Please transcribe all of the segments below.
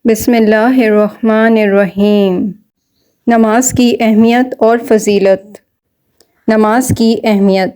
بسم اللہ الرحمن الرحیم۔ نماز کی اہمیت اور فضیلت۔ نماز کی اہمیت۔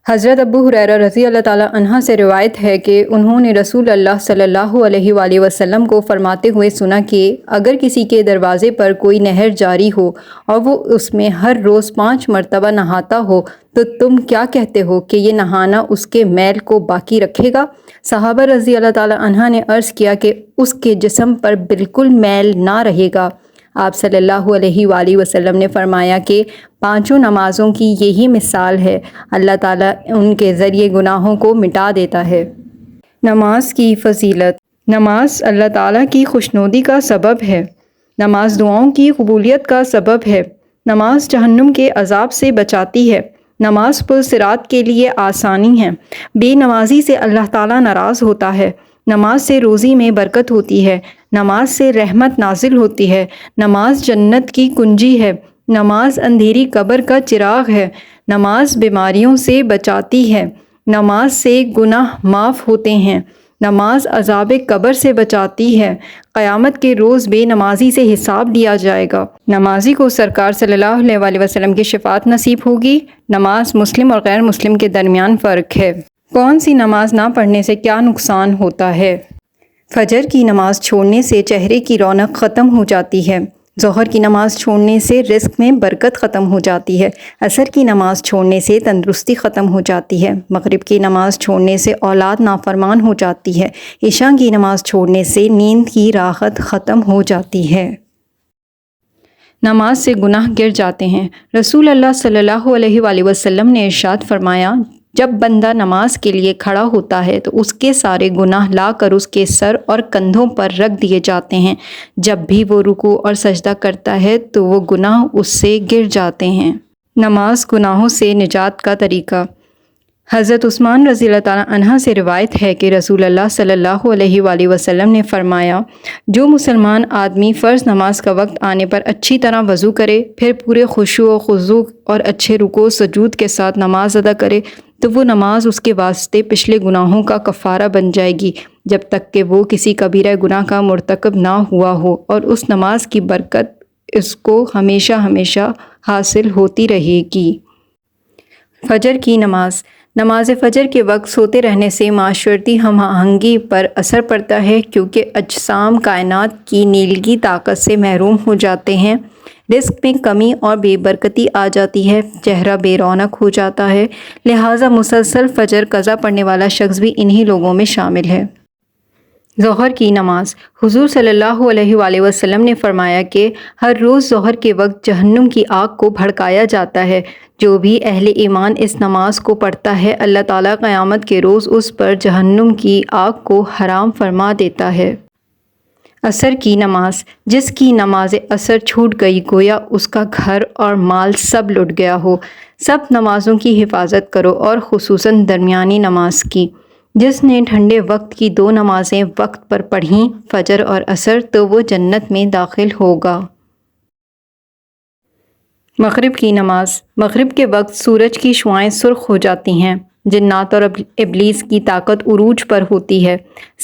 حضرت ابو ہریرہ رضی اللہ تعالیٰ عنہ سے روایت ہے کہ انہوں نے رسول اللہ صلی اللہ علیہ وآلہ وسلم کو فرماتے ہوئے سنا کہ اگر کسی کے دروازے پر کوئی نہر جاری ہو اور وہ اس میں ہر روز 5 مرتبہ نہاتا ہو تو تم کیا کہتے ہو کہ یہ نہانا اس کے میل کو باقی رکھے گا؟ صحابہ رضی اللہ تعالیٰ عنہ نے عرض کیا کہ اس کے جسم پر بالکل میل نہ رہے گا۔ آپ صلی اللہ علیہ وآلہ وسلم نے فرمایا کہ 5 نمازوں کی یہی مثال ہے، اللہ تعالیٰ ان کے ذریعے گناہوں کو مٹا دیتا ہے۔ نماز کی فضیلت۔ نماز اللہ تعالیٰ کی خوشنودی کا سبب ہے۔ نماز دعاؤں کی قبولیت کا سبب ہے۔ نماز جہنم کے عذاب سے بچاتی ہے۔ نماز پل صراط کے لیے آسانی ہے۔ بے نمازی سے اللہ تعالیٰ ناراض ہوتا ہے۔ نماز سے روزی میں برکت ہوتی ہے۔ نماز سے رحمت نازل ہوتی ہے۔ نماز جنت کی کنجی ہے۔ نماز اندھیری قبر کا چراغ ہے۔ نماز بیماریوں سے بچاتی ہے۔ نماز سے گناہ معاف ہوتے ہیں۔ نماز عذاب قبر سے بچاتی ہے۔ قیامت کے روز بے نمازی سے حساب لیا جائے گا۔ نمازی کو سرکار صلی اللہ علیہ وآلہ وسلم کی شفاعت نصیب ہوگی۔ نماز مسلم اور غیر مسلم کے درمیان فرق ہے۔ کون سی نماز نہ پڑھنے سے کیا نقصان ہوتا ہے؟ فجر کی نماز چھوڑنے سے چہرے کی رونق ختم ہو جاتی ہے۔ ظہر کی نماز چھوڑنے سے رزق میں برکت ختم ہو جاتی ہے۔ عصر کی نماز چھوڑنے سے تندرستی ختم ہو جاتی ہے۔ مغرب کی نماز چھوڑنے سے اولاد نافرمان ہو جاتی ہے۔ عشاء کی نماز چھوڑنے سے نیند کی راحت ختم ہو جاتی ہے۔ نماز سے گناہ گر جاتے ہیں۔ رسول اللہ صلی اللہ علیہ وآلہ وسلم نے ارشاد فرمایا، جب بندہ نماز کے لیے کھڑا ہوتا ہے تو اس کے سارے گناہ لا کر اس کے سر اور کندھوں پر رکھ دیے جاتے ہیں۔ جب بھی وہ رکوع اور سجدہ کرتا ہے تو وہ گناہ اس سے گر جاتے ہیں۔ نماز گناہوں سے نجات کا طریقہ۔ حضرت عثمان رضی اللہ تعالیٰ عنہ سے روایت ہے کہ رسول اللہ صلی اللہ علیہ وآلہ وسلم نے فرمایا، جو مسلمان آدمی فرض نماز کا وقت آنے پر اچھی طرح وضو کرے، پھر پورے خشوع و خضوع اور اچھے رکوع و سجود کے ساتھ نماز ادا کرے تو وہ نماز اس کے واسطے پچھلے گناہوں کا کفارہ بن جائے گی جب تک کہ وہ کسی کبیرہ گناہ کا مرتکب نہ ہوا ہو، اور اس نماز کی برکت اس کو ہمیشہ ہمیشہ حاصل ہوتی رہے گی۔ فجر کی نماز۔ نماز فجر کے وقت سوتے رہنے سے معاشرتی ہم آہنگی پر اثر پڑتا ہے، کیونکہ اجسام کائنات کی نیلگی طاقت سے محروم ہو جاتے ہیں، رزق میں کمی اور بے برکتی آ جاتی ہے، چہرہ بے رونق ہو جاتا ہے، لہٰذا مسلسل فجر قضا پڑھنے والا شخص بھی انہی لوگوں میں شامل ہے۔ ظہر کی نماز۔ حضور صلی اللہ علیہ وآلہ وسلم نے فرمایا کہ ہر روز ظہر کے وقت جہنم کی آگ کو بھڑکایا جاتا ہے۔ جو بھی اہل ایمان اس نماز کو پڑھتا ہے، اللہ تعالیٰ قیامت کے روز اس پر جہنم کی آگ کو حرام فرما دیتا ہے۔ عصر کی نماز۔ جس کی نماز عصر چھوٹ گئی گویا اس کا گھر اور مال سب لٹ گیا ہو۔ سب نمازوں کی حفاظت کرو اور خصوصاً درمیانی نماز کی۔ جس نے ٹھنڈے وقت کی 2 نمازیں وقت پر پڑھیں، فجر اور عصر، تو وہ جنت میں داخل ہوگا۔ مغرب کی نماز۔ مغرب کے وقت سورج کی شعاعیں سرخ ہو جاتی ہیں، جنات اور ابلیس کی طاقت عروج پر ہوتی ہے۔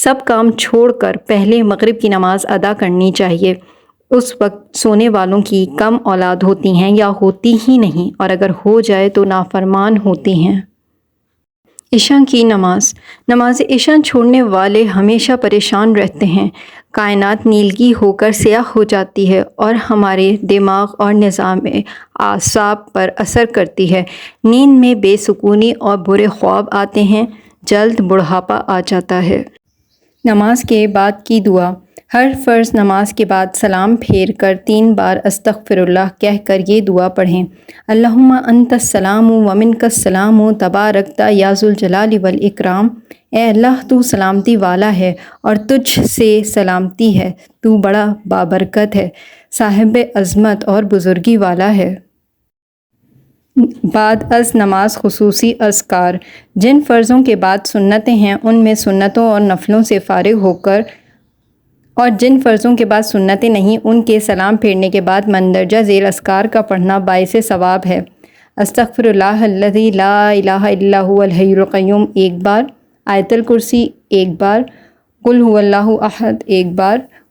سب کام چھوڑ کر پہلے مغرب کی نماز ادا کرنی چاہیے۔ اس وقت سونے والوں کی کم اولاد ہوتی ہیں یا ہوتی ہی نہیں، اور اگر ہو جائے تو نافرمان ہوتی ہیں۔ عشاء کی نماز۔ نماز عشاء چھوڑنے والے ہمیشہ پریشان رہتے ہیں۔ کائنات نیلگی ہو کر سیاہ ہو جاتی ہے اور ہمارے دماغ اور نظام اعصاب پر اثر کرتی ہے۔ نیند میں بے سکونی اور برے خواب آتے ہیں، جلد بڑھاپا آ جاتا ہے۔ نماز کے بعد کی دعا۔ ہر فرض نماز کے بعد سلام پھیر کر 3 بار استغفر اللہ کہہ کر یہ دعا پڑھیں، اللہم انت السلام و منک السلام تبارکت یا ذو الجلال والاکرام۔ اے اللہ، تو سلامتی والا ہے اور تجھ سے سلامتی ہے، تو بڑا بابرکت ہے، صاحب عظمت اور بزرگی والا ہے۔ بعد از نماز خصوصی اذکار۔ جن فرضوں کے بعد سنتیں ہیں ان میں سنتوں اور نفلوں سے فارغ ہو کر، اور جن فرضوں کے بعد سنتیں نہیں ان کے سلام پھیرنے کے بعد مندرجہ ذیل اذکار کا پڑھنا باعث ثواب ہے۔ استغفر اللہ الذی لا الہ الا هو الحی القیوم 1 بار، آیت الکرسی 1 بار، قل هو اللہ احد 1 بار،